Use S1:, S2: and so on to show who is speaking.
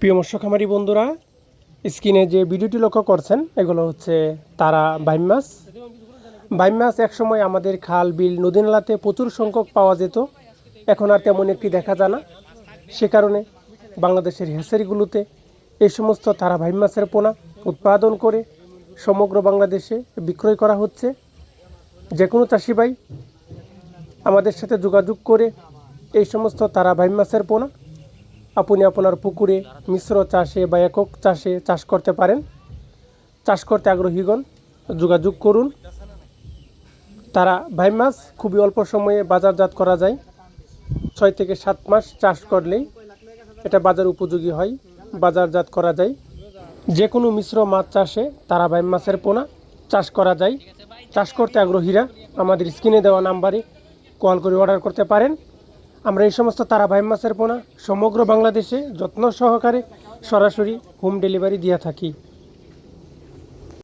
S1: প্রিয় মৎস্য খামারি বন্ধুরা, স্ক্রিনে যে ভিডিওটি লক্ষ্য করছেন এগুলো হচ্ছে তারা বাইম মাছ। বাইম মাছ একসময় আমাদের খাল বিল নদী নালাতে প্রচুর সংখ্যক পাওয়া যেত, এখন আর তেমন একটি দেখা যায় না। সে কারণে বাংলাদেশের হ্যাচারিগুলোতে এই সমস্ত তারা বাইম মাছের পোনা উৎপাদন করে সমগ্র বাংলাদেশে বিক্রয় করা হচ্ছে। যে কোনো চাষি ভাই আমাদের সাথে যোগাযোগ করে এই সমস্ত তারা বাইম মাছের পোনা আপনি আপনার পুকুরে মিশ্র চাষে বা একক চাষে চাষ করতে পারেন। চাষ করতে আগ্রহীগণ যোগাযোগ করুন। তারা বাইম মাছ খুবই অল্প সময়ে বাজারজাত করা যায়। 6 থেকে 7 মাস চাষ করলেই এটা বাজার উপযোগী হয়, বাজারজাত করা যায়। যে কোনো মিশ্র মাছ চাষে তারা বাইম মাছের পোনা চাষ করা যায়। চাষ করতে আগ্রহীরা আমাদের স্ক্রিনে দেওয়া নাম্বারে কল করে অর্ডার করতে পারেন। আমরা এই সমস্ত তারা বাইম মাছের পোনা সমগ্র বাংলাদেশে যত্ন সহকারে সরাসরি হোম ডেলিভারি দিয়ে থাকি।